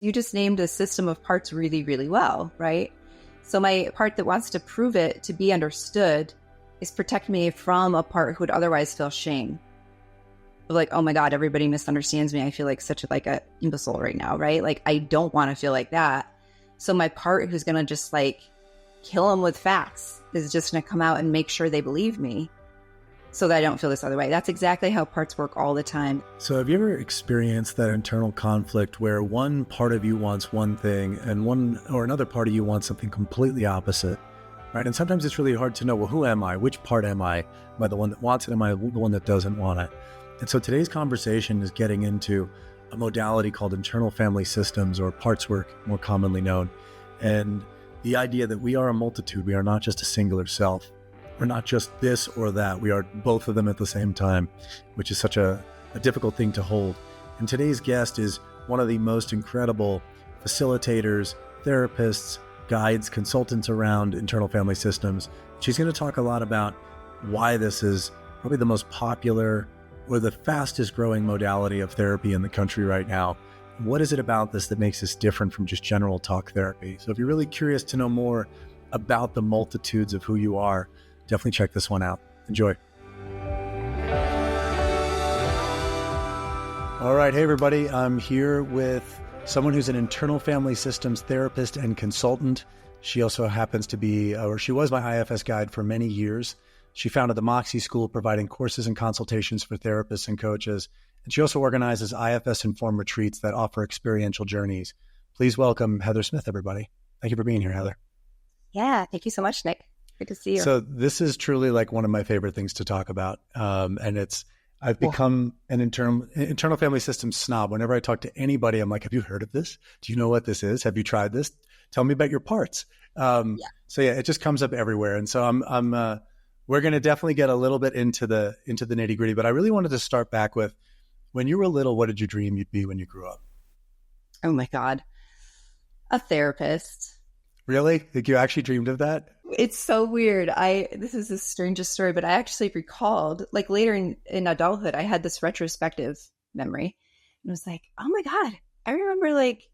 You just named a system of parts really, really well, right? So my part that wants to prove it to be understood is protect me from a part who would otherwise feel shame. Like, oh my God, everybody misunderstands me. I feel like such a imbecile right now, right? Like, I don't want to feel like that. So my part who's going to just like kill them with facts is just going to come out and make sure they believe me so that I don't feel this other way. That's exactly how parts work all the time. So have you ever experienced that internal conflict where one part of you wants one thing and one or another part of you wants something completely opposite, right? And sometimes it's really hard to know, well, who am I? Which part am I? Am I the one that wants it? Am I the one that doesn't want it? And so today's conversation is getting into a modality called internal family systems, or parts work, more commonly known. And the idea that we are a multitude, we are not just a singular self. We're not just this or that. We are both of them at the same time, which is such a difficult thing to hold. And today's guest is one of the most incredible facilitators, therapists, guides, consultants around internal family systems. She's going to talk a lot about why this is probably the most popular or the fastest growing modality of therapy in the country right now. What is it about this that makes this different from just general talk therapy? So if you're really curious to know more about the multitudes of who you are, definitely check this one out. Enjoy. All right. Hey, everybody. I'm here with someone who's an internal family systems therapist and consultant. She also happens to be, or she was my IFS guide for many years. She founded the Moxie School, providing courses and consultations for therapists and coaches. And she also organizes IFS-informed retreats that offer experiential journeys. Please welcome Heather Smith, everybody. Thank you for being here, Heather. Yeah. Thank you so much, Nick. Good to see you. So this is truly like one of my favorite things to talk about. I've become an internal family systems snob. Whenever I talk to anybody, I'm like, have you heard of this? Do you know what this is? Have you tried this? Tell me about your parts. So yeah, it just comes up everywhere. And so we're going to definitely get a little bit into the nitty gritty, but I really wanted to start back with, when you were little, what did you dream you'd be when you grew up? Oh my God. A therapist. Really? Like you actually dreamed of that? It's so weird. This is the strangest story, but I actually recalled, like later in adulthood, I had this retrospective memory. And it was like, oh my God, I remember like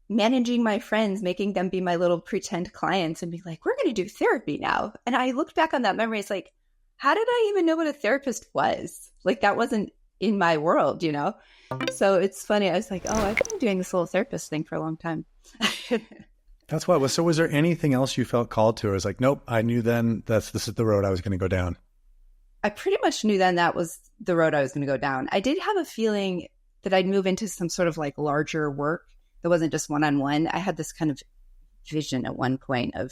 managing my friends, making them be my little pretend clients and be like, we're going to do therapy now. And I looked back on that memory. It's like, how did I even know what a therapist was? Like that wasn't in my world, you know? So it's funny. I was like, oh, I've been doing this little therapist thing for a long time. That's why. So was there anything else you felt called to? Or was like, nope, I knew then this is the road I was going to go down? I pretty much knew then that was the road I was going to go down. I did have a feeling that I'd move into some sort of like larger work that wasn't just one-on-one. I had this kind of vision at one point of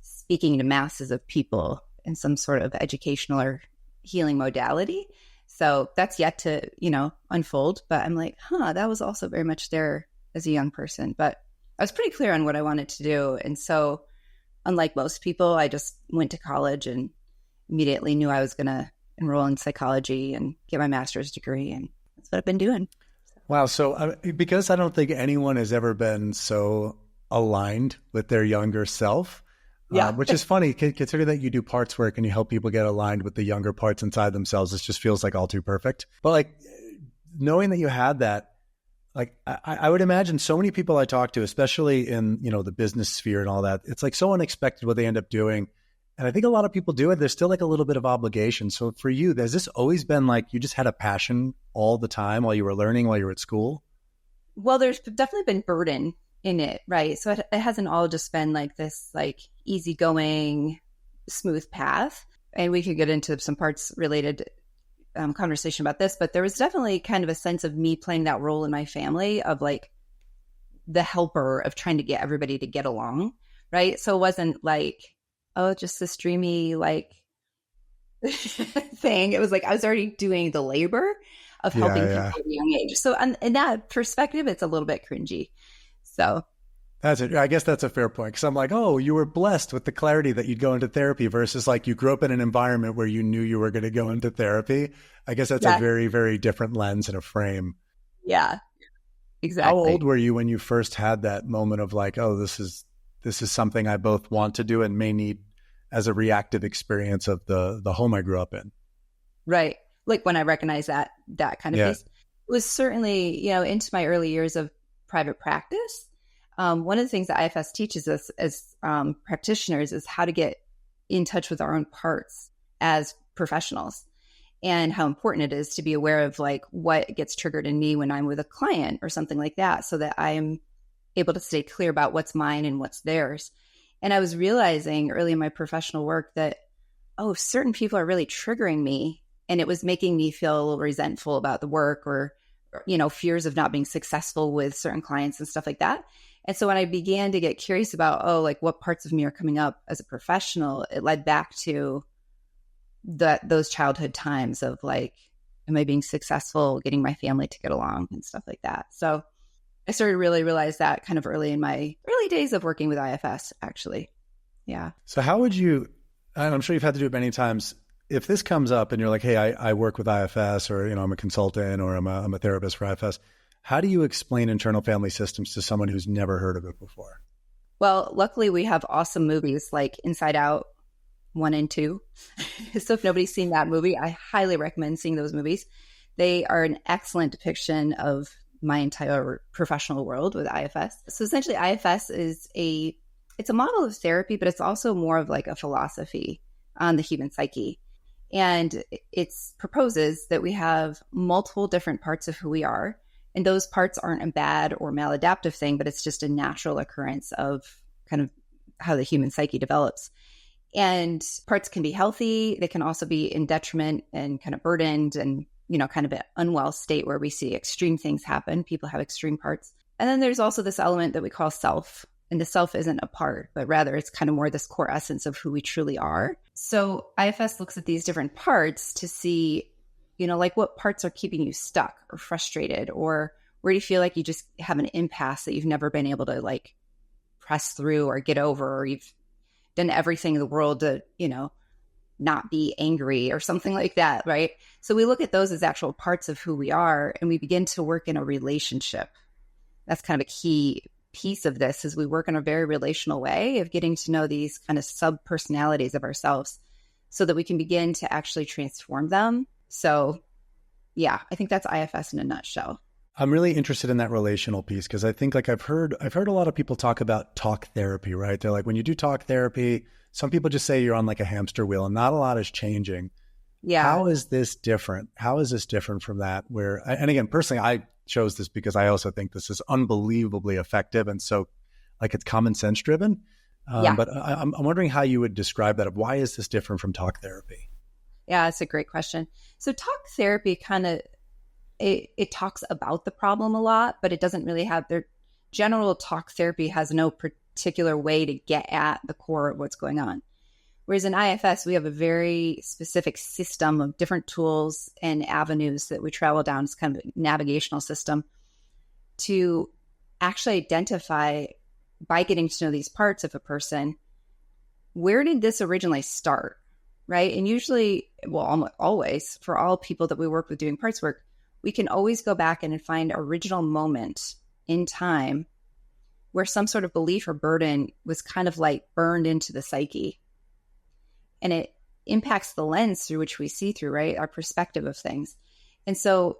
speaking to masses of people in some sort of educational or healing modality. So that's yet to, unfold. But I'm like, that was also very much there as a young person. But I was pretty clear on what I wanted to do. And so unlike most people, I just went to college and immediately knew I was going to enroll in psychology and get my master's degree. And that's what I've been doing. Wow. So because I don't think anyone has ever been so aligned with their younger self, which is funny considering that you do parts work and you help people get aligned with the younger parts inside themselves. It just feels like all too perfect. But like knowing that you had that, like I would imagine so many people I talk to, especially in, the business sphere and all that, it's like so unexpected what they end up doing. And I think a lot of people do it. There's still like a little bit of obligation. So for you, has this always been like you just had a passion all the time while you were learning, while you were at school? Well, there's definitely been burden in it, right? So it hasn't all just been like this like easygoing, smooth path. And we could get into some parts related conversation about this, but there was definitely kind of a sense of me playing that role in my family of like the helper of trying to get everybody to get along, right? So it wasn't like, oh, just this dreamy like thing. It was like I was already doing the labor of helping people at a young age. So in that perspective, it's a little bit cringy. So that's it. I guess that's a fair point. Because I'm like, oh, you were blessed with the clarity that you'd go into therapy versus like you grew up in an environment where you knew you were going to go into therapy. I guess that's a very, very different lens and a frame. Yeah, exactly. How old were you when you first had that moment of like, oh, this is something I both want to do and may need as a reactive experience of the home I grew up in? Right. Like when I recognized that kind of piece. It was certainly, into my early years of private practice, one of the things that IFS teaches us as practitioners is how to get in touch with our own parts as professionals, and how important it is to be aware of like what gets triggered in me when I'm with a client or something like that, so that I'm able to stay clear about what's mine and what's theirs. And I was realizing early in my professional work that, oh, certain people are really triggering me, and it was making me feel a little resentful about the work, or fears of not being successful with certain clients and stuff like that. And so when I began to get curious about, like what parts of me are coming up as a professional, it led back to those childhood times of like, am I being successful, getting my family to get along and stuff like that. So I started to really realize that kind of early in my early days of working with IFS, actually. Yeah. So how would you, and I'm sure you've had to do it many times, if this comes up and you're like, hey, I work with IFS, or, I'm a consultant, or I'm a therapist for IFS, how do you explain internal family systems to someone who's never heard of it before? Well, luckily we have awesome movies like Inside Out 1 and 2. So if nobody's seen that movie, I highly recommend seeing those movies. They are an excellent depiction of my entire professional world with IFS. So essentially IFS is it's a model of therapy, but it's also more of like a philosophy on the human psyche. And it proposes that we have multiple different parts of who we are. And those parts aren't a bad or maladaptive thing, but it's just a natural occurrence of kind of how the human psyche develops. And parts can be healthy. They can also be in detriment and kind of burdened and, kind of an unwell state where we see extreme things happen. People have extreme parts. And then there's also this element that we call self. And the self isn't a part, but rather it's kind of more this core essence of who we truly are. So IFS looks at these different parts to see, like what parts are keeping you stuck or frustrated, or where do you feel like you just have an impasse that you've never been able to like press through or get over, or you've done everything in the world to, not be angry or something like that, right? So we look at those as actual parts of who we are, and we begin to work in a relationship. That's kind of a key piece of this, is we work in a very relational way of getting to know these kind of sub-personalities of ourselves so that we can begin to actually transform them. So yeah, I think that's IFS in a nutshell. I'm really interested in that relational piece, because I think like I've heard a lot of people talk about talk therapy, right? They're like, when you do talk therapy, some people just say you're on like a hamster wheel and not a lot is changing. Yeah. How is this different? How is this different from that? And again, personally, I chose this because I also think this is unbelievably effective. And so like it's common sense driven. But I'm wondering how you would describe that. Why is this different from talk therapy? Yeah, that's a great question. So talk therapy kind of, it talks about the problem a lot, but it doesn't really have their general talk therapy has no particular way to get at the core of what's going on. Whereas in IFS, we have a very specific system of different tools and avenues that we travel down. It's kind of a navigational system to actually identify, by getting to know these parts of a person, where did this originally start, right? And usually, well, always, for all people that we work with doing parts work, we can always go back and find an original moment in time where some sort of belief or burden was kind of like burned into the psyche. And it impacts the lens through which we see through, right? Our perspective of things. And so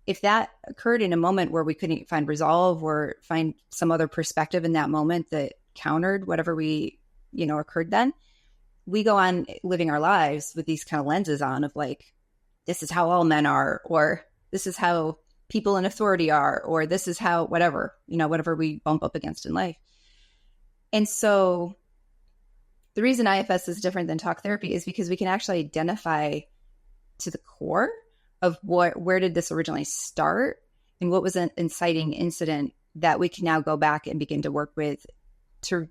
if that occurred in a moment where we couldn't find resolve or find some other perspective in that moment that countered whatever occurred then, we go on living our lives with these kind of lenses on of like, this is how all men are, or this is how people in authority are, or this is how whatever we bump up against in life. And so the reason IFS is different than talk therapy is because we can actually identify to the core of where did this originally start and what was an inciting incident that we can now go back and begin to work with to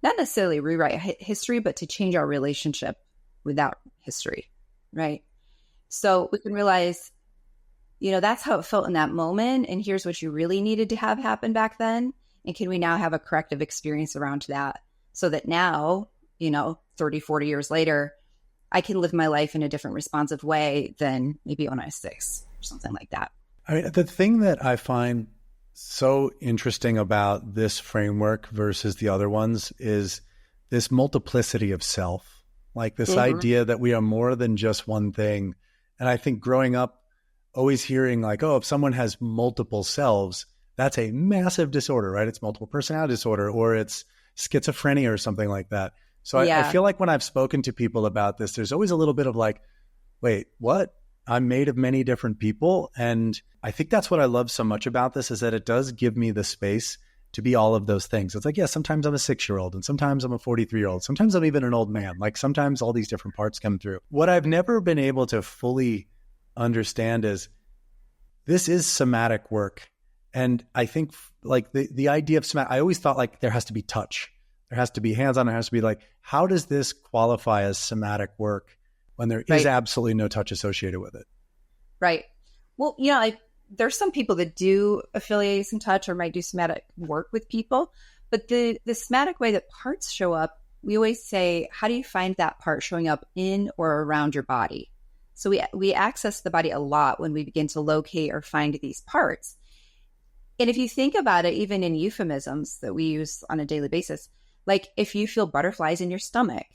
not necessarily rewrite history, but to change our relationship with that history, right? So we can realize, that's how it felt in that moment. And here's what you really needed to have happen back then. And can we now have a corrective experience around that so that now, 30, 40 years later, I can live my life in a different responsive way than maybe when I was 6 or something like that. I mean, the thing that I find so interesting about this framework versus the other ones is this multiplicity of self, like this idea that we are more than just one thing. And I think growing up, always hearing like, oh, if someone has multiple selves, that's a massive disorder, right? It's multiple personality disorder, or it's schizophrenia or something like that. So I Yeah. feel like when I've spoken to people about this, there's always a little bit of like, wait, what? I'm made of many different people. And I think that's what I love so much about this, is that it does give me the space to be all of those things. It's like, yeah, sometimes I'm a 6-year-old and sometimes I'm a 43-year-old. Sometimes I'm even an old man. Like sometimes all these different parts come through. What I've never been able to fully understand is this is somatic work. And I think like the idea of somatic, I always thought like there has to be touch. There has to be hands-on. There has to be like, how does this qualify as somatic work when there is absolutely no touch associated with it? Right. Well, there's some people that do affiliate some touch or might do somatic work with people, but the somatic way that parts show up, we always say, how do you find that part showing up in or around your body? So we access the body a lot when we begin to locate or find these parts. And if you think about it, even in euphemisms that we use on a daily basis, like if you feel butterflies in your stomach,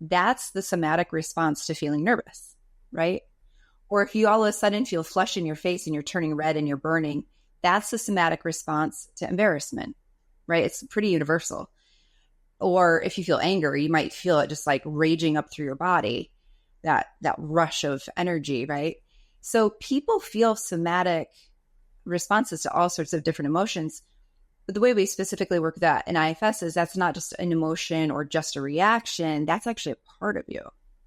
that's the somatic response to feeling nervous, right? Or if you all of a sudden feel flush in your face and you're turning red and you're burning, that's the somatic response to embarrassment, right? It's pretty universal. Or if you feel anger, you might feel it just like raging up through your body, that rush of energy, right? So people feel somatic responses to all sorts of different emotions. But the way we specifically work that in IFS is that's not just an emotion or just a reaction. That's actually a part of you,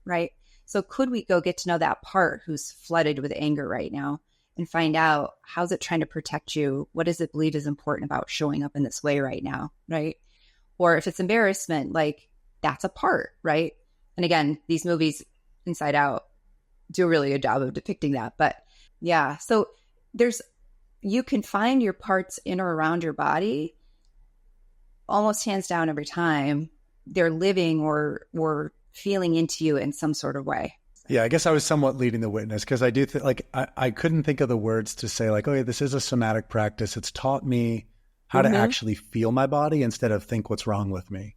right? So could we go get to know that part who's flooded with anger right now and find out how's it trying to protect you? What does it believe is important about showing up in this way right now, right? Or if it's embarrassment, like that's a part, right? And again, these movies, Inside Out, do a really good job of depicting that. But yeah, so you can find your parts in or around your body almost hands down every time. They're living or feeling into you in some sort of way. Yeah, I guess I was somewhat leading the witness because I do think I couldn't think of the words to say like, oh yeah, this is a somatic practice. It's taught me how to actually feel my body instead of think what's wrong with me.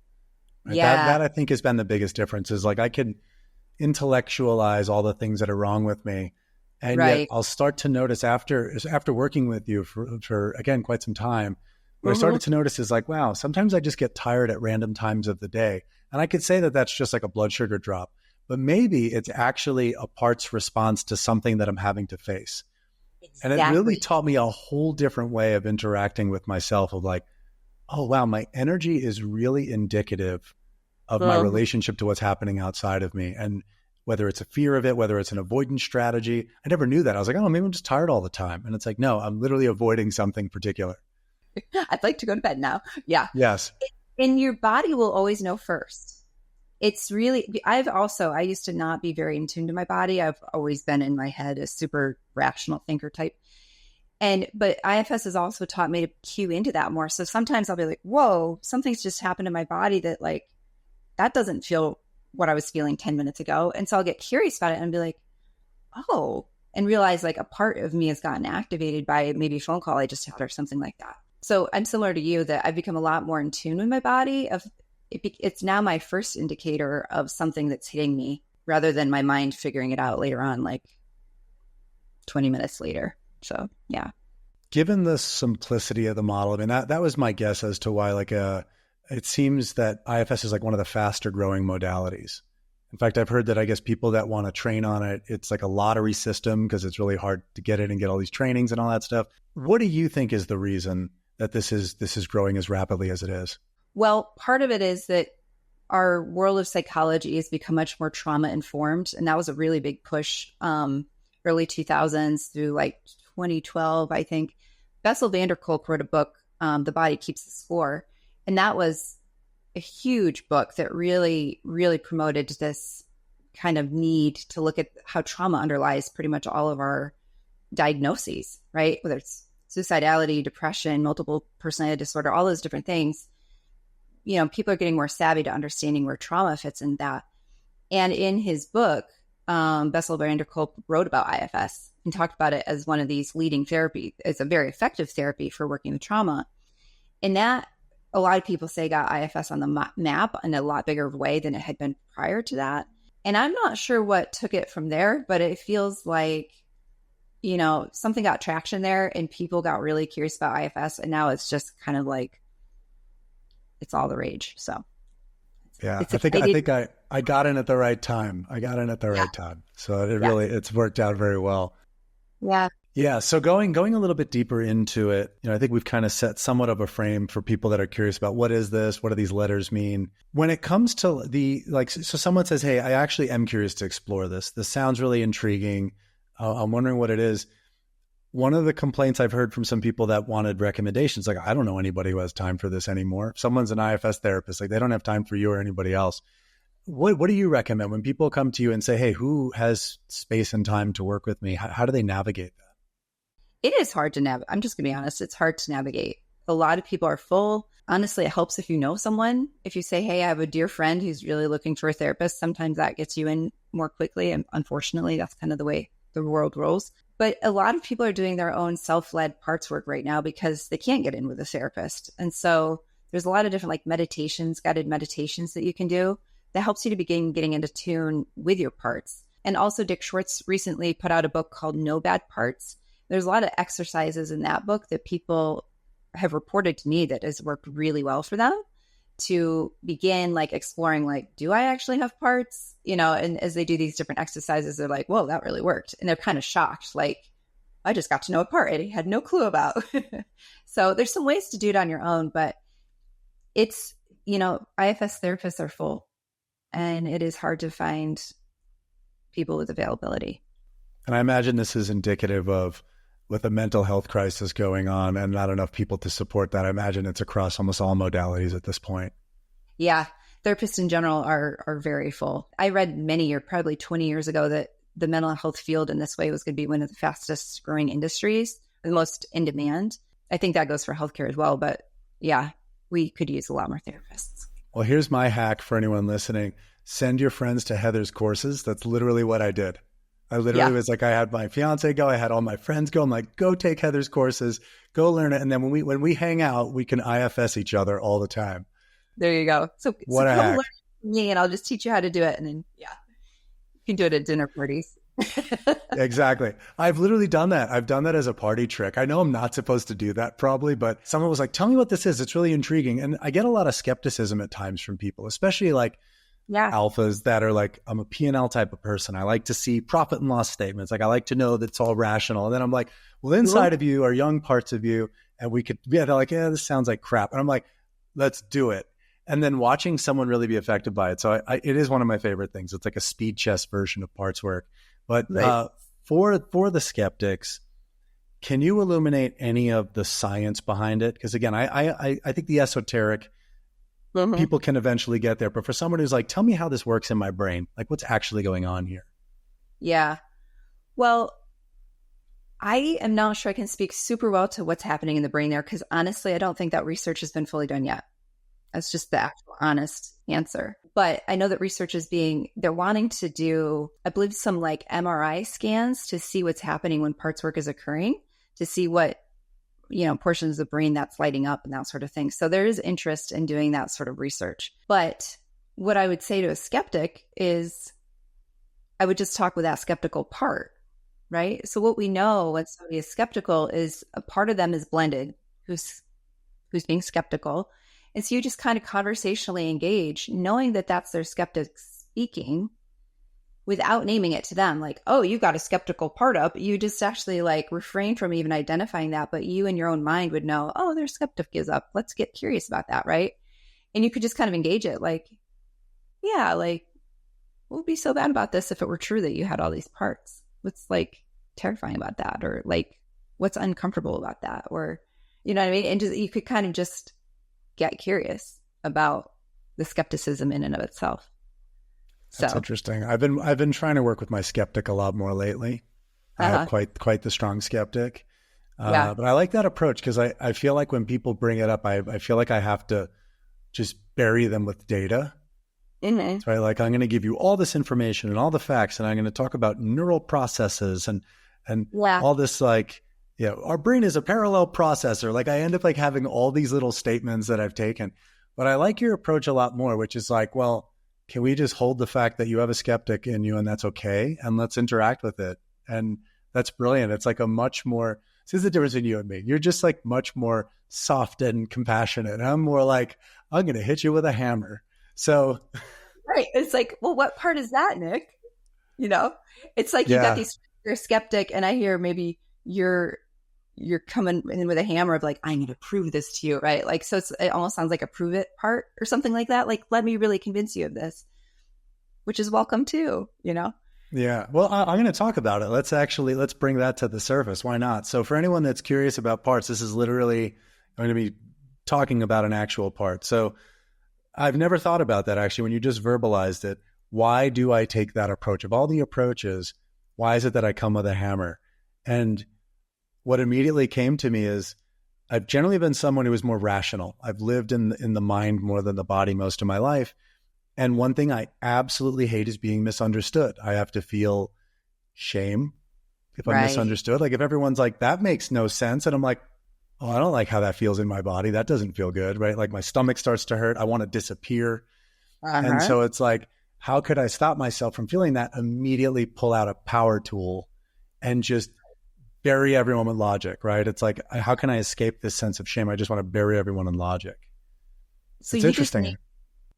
Right? Yeah. That I think has been the biggest difference, is like I can intellectualize all the things that are wrong with me. And yet I'll start to notice after working with you for again, quite some time, what I started to notice is like, wow, sometimes I just get tired at random times of the day. And I could say that that's just like a blood sugar drop, but maybe it's actually a part's response to something that I'm having to face. Exactly. And it really taught me a whole different way of interacting with myself, of like, oh, wow, my energy is really indicative of my relationship to what's happening outside of me. And whether it's a fear of it, whether it's an avoidance strategy, I never knew that. I was like, oh, maybe I'm just tired all the time. And it's like, no, I'm literally avoiding something particular. I'd like to go to bed now. Yeah. Yes. And your body will always know first. It's really, I used to not be very in tune to my body. I've always been in my head a super rational thinker type. But IFS has also taught me to cue into that more. So sometimes I'll be like, whoa, something's just happened in my body that like, that doesn't feel what I was feeling 10 minutes ago. And so I'll get curious about it and be like, oh, and realize like a part of me has gotten activated by maybe a phone call I just had or something like that. So I'm similar to you, that I've become a lot more in tune with my body. It's now my first indicator of something that's hitting me, rather than my mind figuring it out later on, like 20 minutes later. So, yeah. Given the simplicity of the model, I mean, that was my guess as to why it seems that IFS is like one of the faster growing modalities. In fact, I've heard that I guess people that want to train on it, it's like a lottery system because it's really hard to get in and get all these trainings and all that stuff. What do you think is the reason that this is growing as rapidly as it is? Well, part of it is that our world of psychology has become much more trauma informed. And that was a really big push early 2000s through like 2012, I think. Bessel van der Kolk wrote a book, The Body Keeps the Score. And that was a huge book that really, really promoted this kind of need to look at how trauma underlies pretty much all of our diagnoses, right? Whether it's suicidality, depression, multiple personality disorder, all those different things. You know, people are getting more savvy to understanding where trauma fits in that. And in his book, Bessel van der Kolk wrote about IFS and talked about it as one of these leading therapy. It's a very effective therapy for working with trauma. And that, a lot of people say, got IFS on the map in a lot bigger way than it had been prior to that. And I'm not sure what took it from there, but it feels like something got traction there and people got really curious about IFS, and now it's just kind of like, it's all the rage. So yeah, I think I got in at the right time. Right time. So it's worked out very well. Yeah. Yeah. So going a little bit deeper into it, I think we've kind of set somewhat of a frame for people that are curious about what is this? What do these letters mean? When it comes to so someone says, hey, I actually am curious to explore this. This sounds really intriguing. I'm wondering what it is. One of the complaints I've heard from some people that wanted recommendations, like, I don't know anybody who has time for this anymore. If someone's an IFS therapist, like they don't have time for you or anybody else. What do you recommend when people come to you and say, hey, who has space and time to work with me? How do they navigate that? It is hard to navigate. I'm just going to be honest. It's hard to navigate. A lot of people are full. Honestly, it helps if you know someone. If you say, hey, I have a dear friend who's really looking for a therapist, sometimes that gets you in more quickly. And unfortunately, that's kind of the way the world rolls. But a lot of people are doing their own self-led parts work right now because they can't get in with a therapist. And so there's a lot of different like meditations, guided meditations that you can do that helps you to begin getting into tune with your parts. And also Dick Schwartz recently put out a book called No Bad Parts. There's a lot of exercises in that book that people have reported to me that has worked really well for them to begin like exploring, like, do I actually have parts? And as they do these different exercises, they're like, whoa, that really worked. And they're kind of shocked. Like, I just got to know a part I had no clue about. So there's some ways to do it on your own, but it's, IFS therapists are full and it is hard to find people with availability. And I imagine this is indicative of, with a mental health crisis going on and not enough people to support that, I imagine it's across almost all modalities at this point. Yeah. Therapists in general are very full. I read probably 20 years ago that the mental health field in this way was going to be one of the fastest growing industries, the most in demand. I think that goes for healthcare as well. But yeah, we could use a lot more therapists. Well, here's my hack for anyone listening. Send your friends to Heather's courses. That's literally what I did. I literally was like, I had my fiance go, I had all my friends go. I'm like, go take Heather's courses, go learn it. And then when we hang out, we can IFS each other all the time. There you go. So what come a hack. learn from me and I'll just teach you how to do it. And then, you can do it at dinner parties. Exactly. I've literally done that. I've done that as a party trick. I know I'm not supposed to do that probably, but someone was like, tell me what this is. It's really intriguing. And I get a lot of skepticism at times from people, especially like alphas that are like, I'm a P&L type of person. I like to see profit and loss statements. Like I like to know that it's all rational. And then I'm like, well, inside of you are young parts of you. And they're like, yeah, this sounds like crap. And I'm like, let's do it. And then watching someone really be affected by it. So it is one of my favorite things. It's like a speed chess version of parts work. But for the skeptics, can you illuminate any of the science behind it? Because again, I think the esoteric people can eventually get there. But for someone who's like, tell me how this works in my brain, like what's actually going on here? Yeah. Well, I am not sure I can speak super well to what's happening in the brain there, because honestly, I don't think that research has been fully done yet. That's just the actual honest answer. But I know that research they're wanting to do, I believe, some like MRI scans to see what's happening when parts work is occurring, to see what, portions of the brain that's lighting up and that sort of thing. So there is interest in doing that sort of research. But what I would say to a skeptic is I would just talk with that skeptical part, right? So what we know when somebody is skeptical is a part of them is blended, who's being skeptical. And so you just kind of conversationally engage, knowing that that's their skeptic speaking without naming it to them. Like, oh, you got a skeptical part up. You just actually like refrain from even identifying that. But you in your own mind would know, oh, their skeptic is up. Let's get curious about that, right? And you could just kind of engage it like, yeah, like, what would be so bad about this if it were true that you had all these parts? What's like terrifying about that? Or like, what's uncomfortable about that? Or, you know what I mean? And just, you could kind of just get curious about the skepticism in and of itself. That's interesting. I've been trying to work with my skeptic a lot more lately. I have quite the strong skeptic. But I like that approach because I feel like when people bring it up, I feel like I have to just bury them with data. Mm-hmm. So like, I'm going to give you all this information and all the facts, and I'm going to talk about neural processes and all this, like, our brain is a parallel processor. Like I end up like having all these little statements that I've taken, but I like your approach a lot more, which is like, well, can we just hold the fact that you have a skeptic in you and that's okay? And let's interact with it. And That's brilliant. It's like a much more, this is the difference in you and me. You're just like much more soft and compassionate. I'm more like, I'm going to hit you with a hammer. So, right. It's like, well, what part is that, Nick? You know, it's like you got yeah, these, you're a skeptic, and I hear maybe you're coming in with a hammer of like, I need to prove this to you, right? Like, so it almost sounds like a prove it part or something like that. Like, let me really convince you of this, which is welcome too, you know? Yeah. Well, I'm going to talk about it. Let's bring that to the surface. Why not? So for anyone that's curious about parts, this is literally going to be talking about an actual part. So I've never thought about that actually when you just verbalized it. Why do I take that approach? Of all the approaches, why is it that I come with a hammer? And what immediately came to me is I've generally been someone who is more rational. I've lived in the mind more than the body most of my life. And one thing I absolutely hate is being misunderstood. I have to feel shame if I'm Right. misunderstood. Like if everyone's like, that makes no sense. And I'm like, oh, I don't like how that feels in my body. That doesn't feel good, right? Like my stomach starts to hurt. I want to disappear. And Uh-huh. so it's like, how could I stop myself from feeling that? Immediately pull out a power tool and just bury everyone with logic, right? It's like, how can I escape this sense of shame? I just want to bury everyone in logic. So It's you just interesting.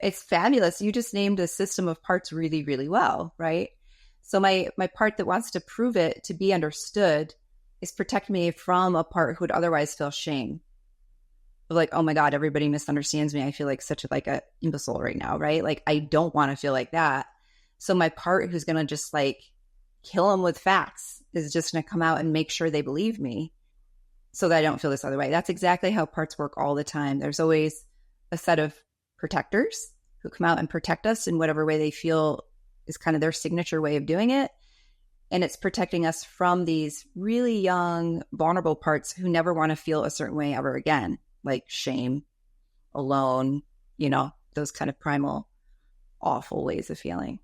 it's fabulous. You just named a system of parts really, really well, right? So my part that wants to prove it to be understood is protect me from a part who would otherwise feel shame. Like, oh my God, everybody misunderstands me. I feel like such a imbecile right now, right? Like I don't want to feel like that. So my part who's gonna just like kill them with facts is just gonna come out and make sure they believe me so that I don't feel this other way. That's exactly how parts work all the time. There's always a set of protectors who come out and protect us in whatever way they feel is kind of their signature way of doing it. And it's protecting us from these really young, vulnerable parts who never want to feel a certain way ever again, like shame, alone, you know, those kind of primal, awful ways of feeling.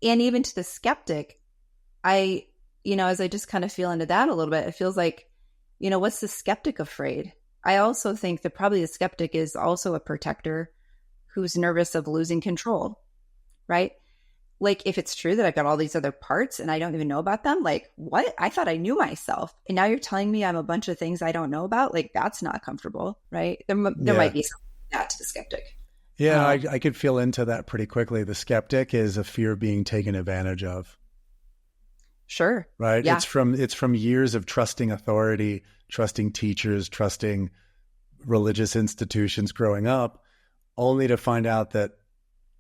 And even to the skeptic, as I just kind of feel into that a little bit, it feels like, what's the skeptic afraid? I also think that probably the skeptic is also a protector who's nervous of losing control, right? Like if it's true that I've got all these other parts and I don't even know about them, like what? I thought I knew myself. And now you're telling me I'm a bunch of things I don't know about. Like that's not comfortable, right? There Yeah. might be something like that to the skeptic. Yeah, Um, I could feel into that pretty quickly. The skeptic is a fear of being taken advantage of, sure. right? Yeah. It's from years of trusting authority, trusting teachers, trusting religious institutions growing up, only to find out that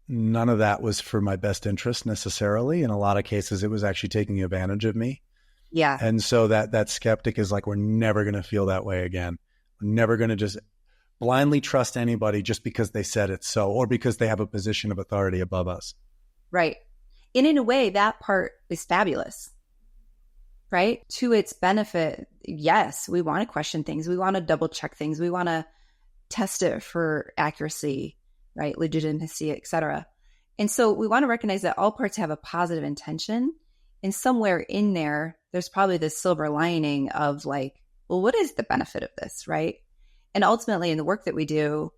none of that was for my best interest necessarily. In a lot of cases, it was actually taking advantage of me. Yeah. And so that skeptic is like, we're never going to feel that way again. We're never going to just blindly trust anybody just because they said it's so, or because they have a position of authority above us. Right. And in a way, that part is fabulous, right? To its benefit, yes, we want to question things. We want to double check things. We want to test it for accuracy, right? Legitimacy, etc. And so we want to recognize that all parts have a positive intention. And somewhere in there, there's probably this silver lining of like, well, what is the benefit of this, right? And ultimately, in the work that we do,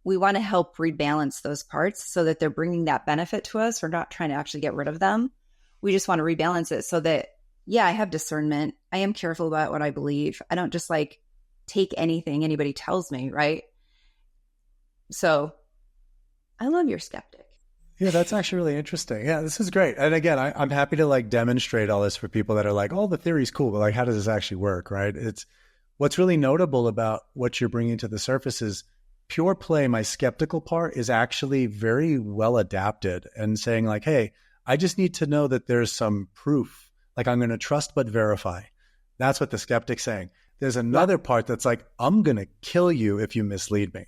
we want to help rebalance those parts so that they're bringing that benefit to us. We're not trying to actually get rid of them. We just want to rebalance it so that, yeah, I have discernment. I am careful about what I believe. I don't just like take anything anybody tells me, right? So I love your skeptic. Yeah, that's actually really interesting. Yeah, this is great. And again, I'm happy to like demonstrate all this for people that are like, oh, the theory's cool, but like, how does this actually work, right? It's what's really notable about what you're bringing to the surface is pure play. My skeptical part is actually very well adapted and saying like, hey, I just need to know that there's some proof. Like I'm going to trust but verify. That's what the skeptic's saying. There's Wow. another part that's like, I'm going to kill you if you mislead me.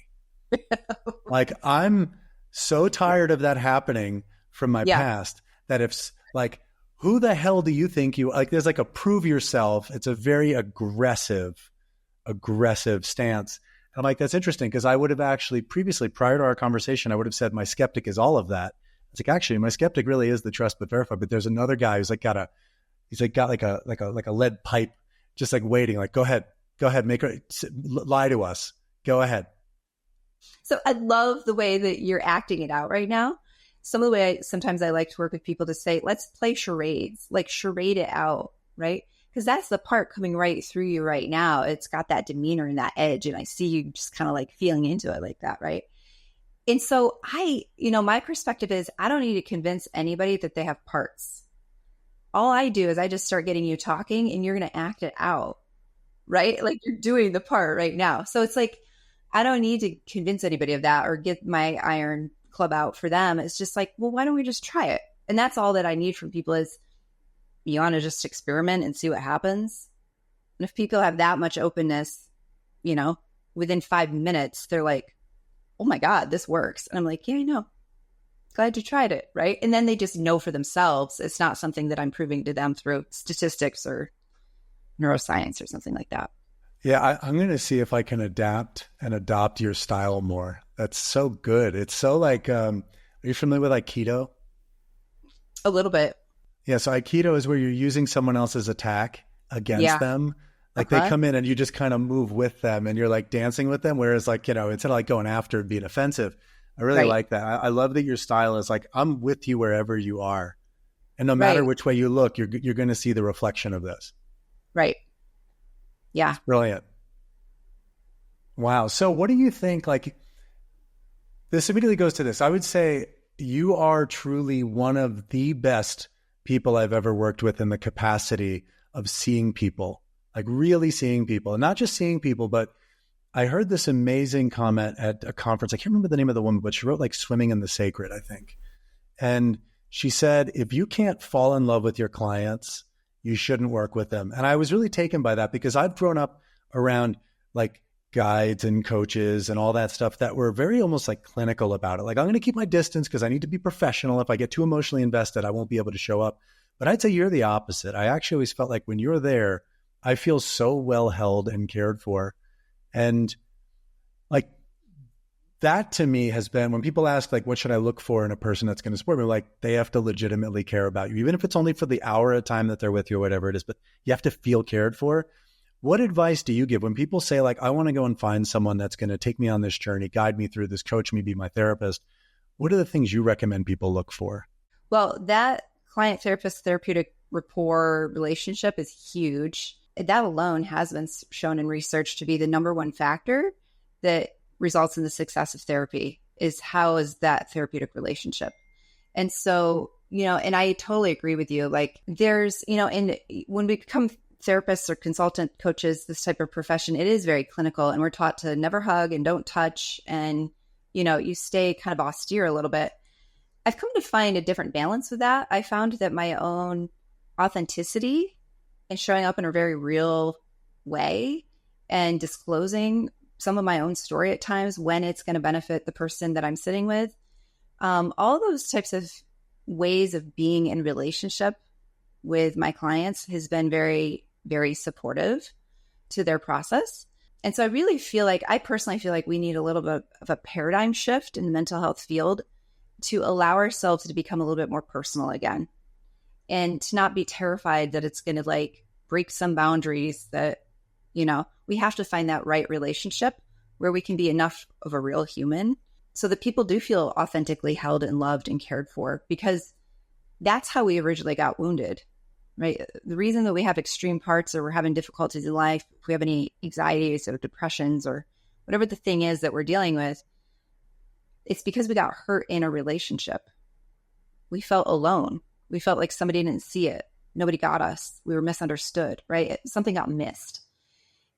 Like I'm so tired of that happening from my Yeah. past that if like, who the hell do you think you like? There's like a prove yourself. It's a very aggressive stance. And I'm like, that's interesting because I would have actually previously, prior to our conversation, I would have said my skeptic is all of that. It's like, actually, my skeptic really is the trust but verify. But there's another guy who's like got like a lead pipe, just like waiting. Like, go ahead, make her lie to us. Go ahead. So I love the way that you're acting it out right now. Some of the way sometimes I like to work with people to say, let's play charades, like charade it out, right? because that's the part coming right through you right now. It's got that demeanor and that edge. And I see you just kind of like feeling into it like that. Right. And so my perspective is I don't need to convince anybody that they have parts. All I do is I just start getting you talking and you're going to act it out. Right. Like you're doing the part right now. So it's like, I don't need to convince anybody of that or get my iron club out for them. It's just like, well, why don't we just try it? And that's all that I need from people is you want to just experiment and see what happens. And if people have that much openness, within 5 minutes, they're like, oh my God, this works. And I'm like, yeah, I know. Glad you tried it. Right. And then they just know for themselves. It's not something that I'm proving to them through statistics or neuroscience or something like that. Yeah, I'm going to see if I can adapt and adopt your style more. That's so good. It's so like, are you familiar with Aikido? A little bit. Yeah, so Aikido is where you're using someone else's attack against them. Like they come in and you just kind of move with them and you're like dancing with them. Whereas instead of like going after and being offensive, I really like that. I love that your style is like, I'm with you wherever you are. And no matter which way you look, you're going to see the reflection of this. Right. Yeah. It's brilliant. Wow. So what do you think, this immediately goes to this. I would say you are truly one of the best people I've ever worked with in the capacity of seeing people, like really seeing people, and not just seeing people, but I heard this amazing comment at a conference. I can't remember the name of the woman, but she wrote swimming in the sacred, I think. And she said, if you can't fall in love with your clients, you shouldn't work with them. And I was really taken by that because I've grown up around guides and coaches and all that stuff that were very almost clinical about it. I'm going to keep my distance because I need to be professional. If I get too emotionally invested, I won't be able to show up. But I'd say you're the opposite. I actually always felt like when you're there, I feel so well held and cared for. And that to me has been when people ask, what should I look for in a person that's going to support me? They have to legitimately care about you, even if it's only for the hour at a time that they're with you or whatever it is, but you have to feel cared for. What advice do you give when people say I want to go and find someone that's going to take me on this journey, guide me through this, coach me, be my therapist? What are the things you recommend people look for? Well, that client therapist therapeutic rapport relationship is huge. That alone has been shown in research to be the number one factor that results in the success of therapy is how is that therapeutic relationship. And so, and I totally agree with you. There's, and when we become therapists or consultant coaches, this type of profession, it is very clinical and we're taught to never hug and don't touch. And, you stay kind of austere a little bit. I've come to find a different balance with that. I found that my own authenticity and showing up in a very real way and disclosing some of my own story at times when it's going to benefit the person that I'm sitting with. All those types of ways of being in relationship with my clients has been very, very supportive to their process. And so I personally feel like we need a little bit of a paradigm shift in the mental health field to allow ourselves to become a little bit more personal again and to not be terrified that it's going to break some boundaries that, we have to find that right relationship where we can be enough of a real human so that people do feel authentically held and loved and cared for, because that's how we originally got wounded, right? The reason that we have extreme parts or we're having difficulties in life, if we have any anxieties or depressions or whatever the thing is that we're dealing with, it's because we got hurt in a relationship. We felt alone. We felt like somebody didn't see it. Nobody got us. We were misunderstood, right? Something got missed.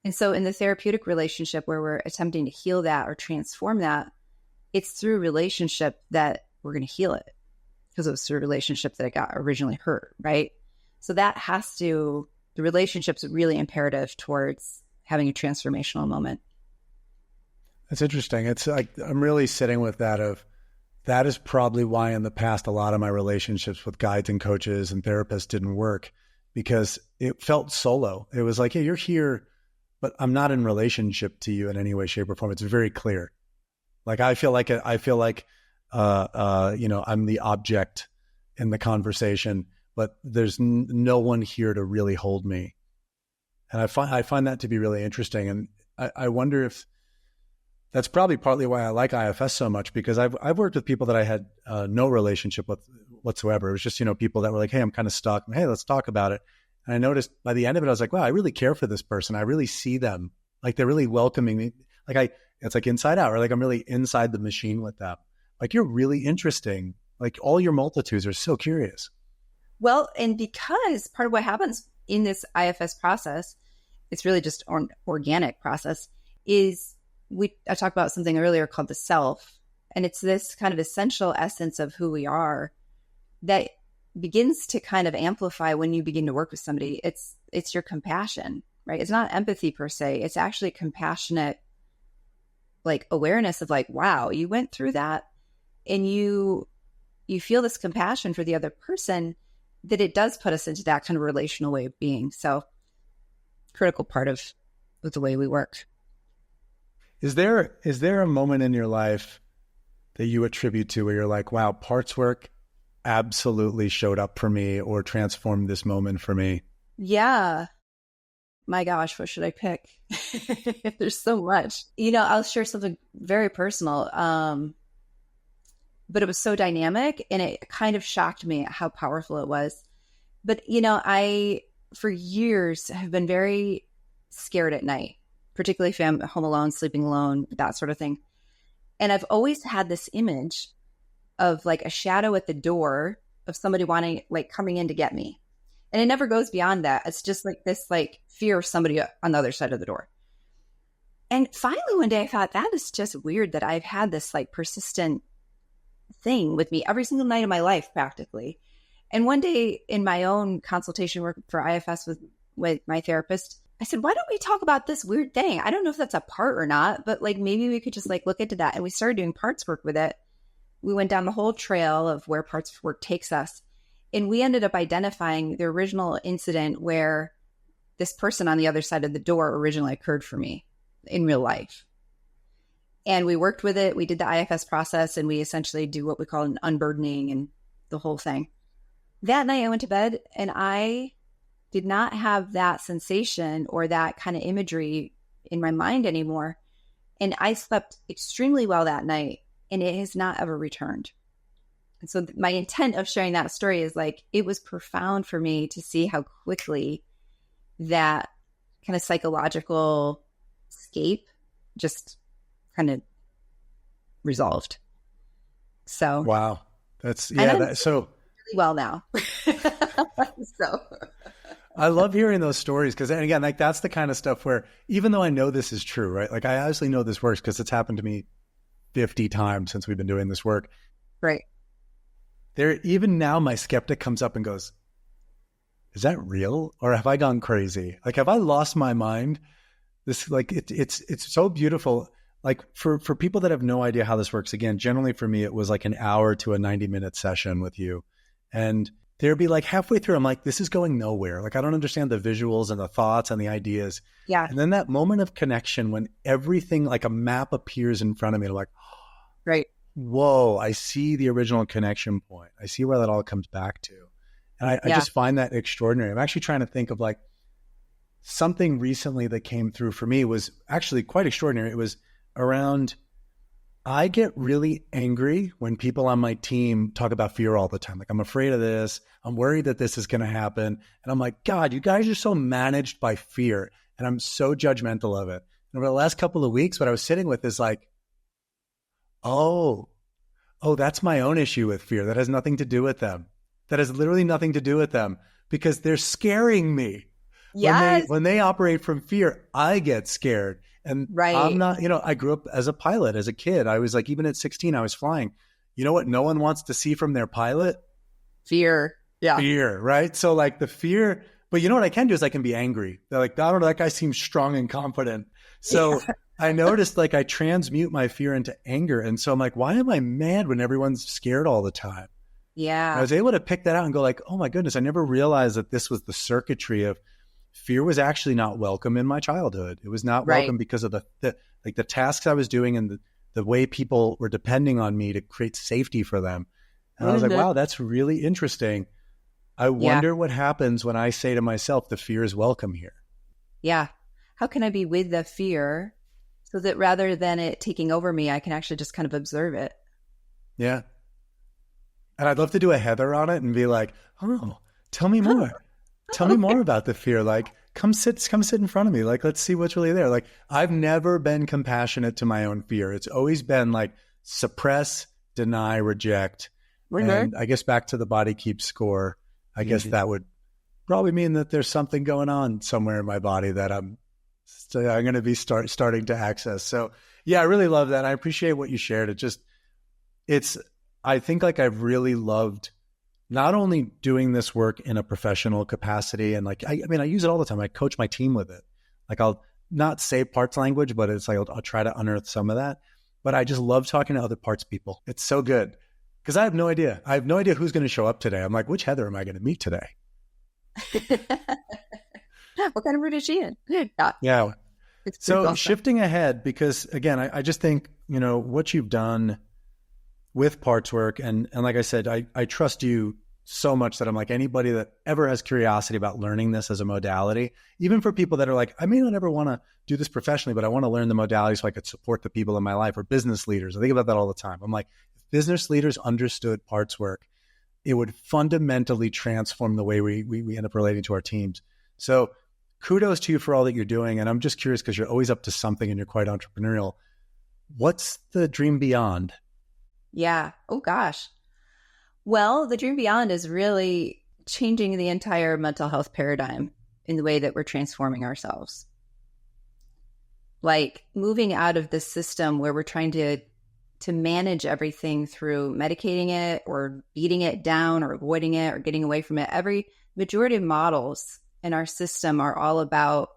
And so in the therapeutic relationship where we're attempting to heal that or transform that, it's through relationship that we're going to heal it because it was through relationship that it got originally hurt, right? So the relationship's really imperative towards having a transformational moment. That's interesting. It's I'm really sitting with that is probably why in the past, a lot of my relationships with guides and coaches and therapists didn't work because it felt solo. It was hey, you're here, but I'm not in relationship to you in any way, shape, or form. It's very clear. I feel like I'm the object in the conversation, but there's no one here to really hold me. And I find that to be really interesting. And I wonder if that's probably partly why I like IFS so much, because I've worked with people that I had no relationship with whatsoever. It was just, people that were hey, I'm kind of stuck. Hey, let's talk about it. And I noticed by the end of it, I was like, wow, I really care for this person. I really see them. Like they're really welcoming me. It's like inside out, or like I'm really inside the machine with them. Like you're really interesting. Like all your multitudes are so curious. Well, and because part of what happens in this IFS process, it's really just an organic process, is I talked about something earlier called the self. And it's this kind of essential essence of who we are that begins to kind of amplify when you begin to work with somebody. It's your compassion, right? It's not empathy per se. It's actually compassionate, like awareness of like, wow, you went through that, and you feel this compassion for the other person, that it does put us into that kind of relational way of being. So critical part of the way we work. Is there a moment in your life that you attribute to where you're like, wow, parts work absolutely showed up for me or transformed this moment for me? Yeah. My gosh, what should I pick? There's so much. I'll share something very personal. But it was so dynamic, and it kind of shocked me at how powerful it was. But, I, for years, have been very scared at night, particularly if I'm home alone, sleeping alone, that sort of thing. And I've always had this image of like a shadow at the door of somebody coming in to get me. And it never goes beyond that. It's just like this like fear of somebody on the other side of the door. And finally one day I thought, that is just weird that I've had this like persistent thing with me every single night of my life practically. And one day in my own consultation work for IFS with my therapist, I said, why don't we talk about this weird thing? I don't know if that's a part or not, but like maybe we could just like look into that. And we started doing parts work with it. We went down the whole trail of where parts work takes us. And we ended up identifying the original incident where this person on the other side of the door originally occurred for me in real life. And we worked with it. We did the IFS process, and we essentially do what we call an unburdening and the whole thing. That night I went to bed, and I did not have that sensation or that kind of imagery in my mind anymore. And I slept extremely well that night, and it has not ever returned. And so my intent of sharing that story is like, it was profound for me to see how quickly that kind of psychological escape just kind of resolved. So wow, that's so really well now. So I love hearing those stories because, and again, like that's the kind of stuff where even though I know this is true, right? Like I obviously know this works because it's happened to me 50 times since we've been doing this work. Right. Even now, my skeptic comes up and goes, "Is that real, or have I gone crazy? Like, have I lost my mind?" This, like, it's so beautiful. Like for people that have no idea how this works, again, generally for me, it was like an hour to a 90-minute session with you, and there'd be like halfway through, I'm like, this is going nowhere. Like, I don't understand the visuals and the thoughts and the ideas. Yeah. And then that moment of connection when everything like a map appears in front of me, I'm like, right. Whoa, I see the original connection point. I see where that all comes back to. And I just find that extraordinary. I'm actually trying to think of like something recently that came through for me was actually quite extraordinary. It was around, I get really angry when people on my team talk about fear all the time. Like, I'm afraid of this. I'm worried that this is going to happen. And I'm like, God, you guys are so managed by fear. And I'm so judgmental of it. And over the last couple of weeks, what I was sitting with is like, oh, that's my own issue with fear. That has nothing to do with them. That has literally nothing to do with them because they're scaring me. Yes. When they operate from fear, I get scared. And right. I'm not, I grew up as a pilot, as a kid. I was like, even at 16, I was flying. You know what no one wants to see from their pilot? Fear. Yeah. Fear, right? So like the fear, but you know what I can do is I can be angry. They're like, I don't know, that guy seems strong and confident. So I noticed like I transmute my fear into anger. And so I'm like, why am I mad when everyone's scared all the time? Yeah. And I was able to pick that out and go like, oh my goodness, I never realized that this was the circuitry of fear was actually not welcome in my childhood. It was not welcome because of the tasks I was doing and the way people were depending on me to create safety for them. And I was like, wow, that's really interesting. I wonder what happens when I say to myself, the fear is welcome here. Yeah. How can I be with the fear so that rather than it taking over me, I can actually just kind of observe it? Yeah. And I'd love to do a Heather on it and be like, oh, tell me more. Tell me more about the fear. Like, come sit in front of me. Like, let's see what's really there. Like, I've never been compassionate to my own fear. It's always been like suppress, deny, reject. And I guess back to the body keeps score. I guess that would probably mean that there's something going on somewhere in my body that I'm going to be starting to access. So yeah, I really love that. I appreciate what you shared. I think like I've really loved not only doing this work in a professional capacity, and like, I mean, I use it all the time. I coach my team with it. Like, I'll not say parts language, but it's like, I'll try to unearth some of that. But I just love talking to other parts people. It's so good because I have no idea. I have no idea who's going to show up today. I'm like, which Heather am I going to meet today? What kind of route is she in? Yeah. So awesome. Shifting ahead, because again, I just think, what you've done with parts work. And like I said, I trust you so much that I'm like, anybody that ever has curiosity about learning this as a modality, even for people that are like, I may not ever want to do this professionally, but I want to learn the modality so I could support the people in my life, or business leaders. I think about that all the time. I'm like, if business leaders understood parts work, it would fundamentally transform the way we end up relating to our teams. So kudos to you for all that you're doing. And I'm just curious, because you're always up to something and you're quite entrepreneurial. What's the dream beyond? Yeah. Oh, gosh. Well, the dream beyond is really changing the entire mental health paradigm in the way that we're transforming ourselves. Like moving out of this system where we're trying to manage everything through medicating it or beating it down or avoiding it or getting away from it. Every majority of models in our system are all about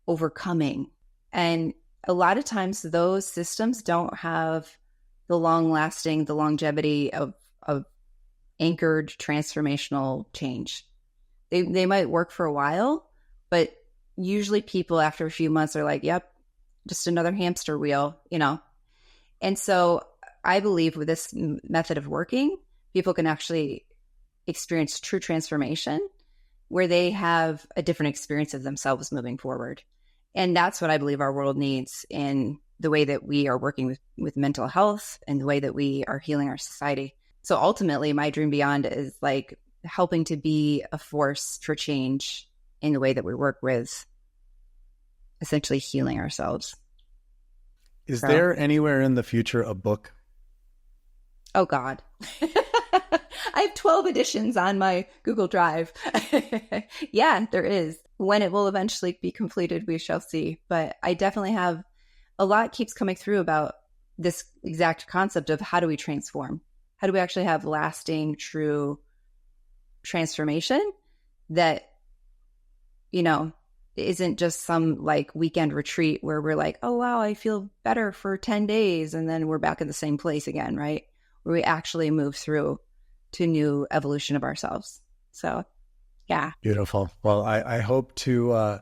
overcoming. And a lot of times those systems don't have the longevity of anchored transformational change. They might work for a while, but usually people after a few months are like, yep, just another hamster wheel, And so I believe with this method of working, people can actually experience true transformation where they have a different experience of themselves moving forward. And that's what I believe our world needs in the way that we are working with mental health and the way that we are healing our society. So ultimately, my dream beyond is like helping to be a force for change in the way that we work with essentially healing ourselves. Is there anywhere in the future a book? Oh, God. I have 12 editions on my Google Drive. Yeah, there is. When it will eventually be completed, we shall see. But I definitely have a lot keeps coming through about this exact concept of how do we transform? How do we actually have lasting, true transformation that, isn't just some like weekend retreat where we're like, oh, wow, I feel better for 10 days. And then we're back in the same place again, right? Where we actually move through to new evolution of ourselves. So, yeah. Beautiful. Well, I hope to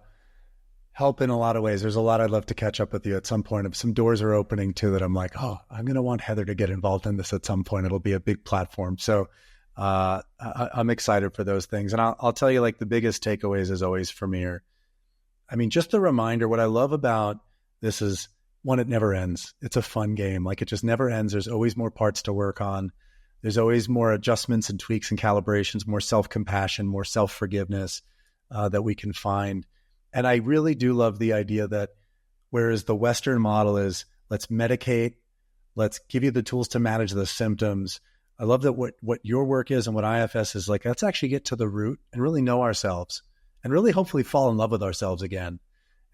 help in a lot of ways. There's a lot I'd love to catch up with you at some point. If some doors are opening too that I'm like, oh, I'm going to want Heather to get involved in this at some point. It'll be a big platform. So I'm excited for those things. And I'll tell you, like, the biggest takeaways as always for me are, just a reminder, what I love about this is, one, it never ends. It's a fun game. Like, it just never ends. There's always more parts to work on. There's always more adjustments and tweaks and calibrations, more self-compassion, more self-forgiveness that we can find. And I really do love the idea that whereas the Western model is, let's medicate, let's give you the tools to manage the symptoms. I love that what your work is and what IFS is like, let's actually get to the root and really know ourselves and really hopefully fall in love with ourselves again.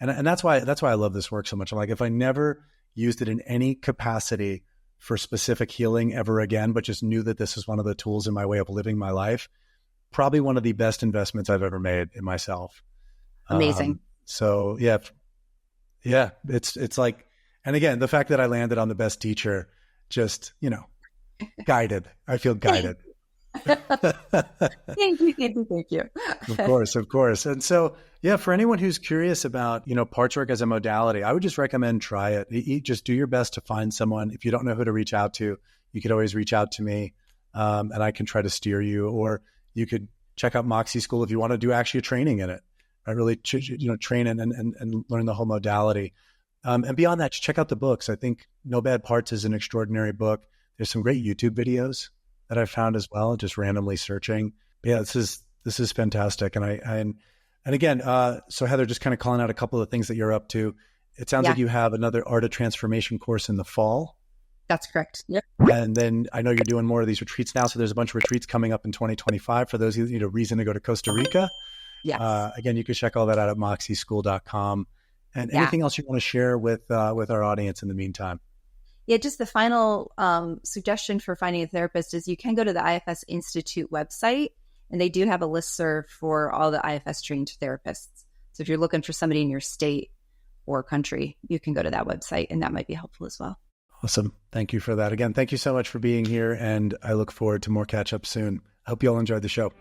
And that's why I love this work so much. I'm like, if I never used it in any capacity for specific healing ever again, but just knew that this is one of the tools in my way of living my life, probably one of the best investments I've ever made in myself. Amazing. So yeah, it's like, and again, the fact that I landed on the best teacher, just, guided. I feel guided. Thank you. Of course. And so, yeah, for anyone who's curious about, parts work as a modality, I would just recommend try it. Just do your best to find someone. If you don't know who to reach out to, you could always reach out to me, and I can try to steer you, or you could check out Moxie School if you want to do actually a training in it. I really, train and learn the whole modality. And beyond that, check out the books. I think No Bad Parts is an extraordinary book. There's some great YouTube videos that I found as well, just randomly searching. But yeah, this is This is fantastic. And again, so Heather, just kind of calling out a couple of things that you're up to. It sounds like you have another Art of Transformation course in the fall. That's correct. Yep. And then I know you're doing more of these retreats now. So there's a bunch of retreats coming up in 2025 for those who need a reason to go to Costa Rica. Yes. Again, you can check all that out at moxieschool.com. And anything else you want to share with our audience in the meantime? Yeah, just the final suggestion for finding a therapist is you can go to the IFS Institute website, and they do have a listserv for all the IFS trained therapists. So if you're looking for somebody in your state or country, you can go to that website, and that might be helpful as well. Awesome. Thank you for that. Again, thank you so much for being here, and I look forward to more catch up soon. I hope you all enjoyed the show.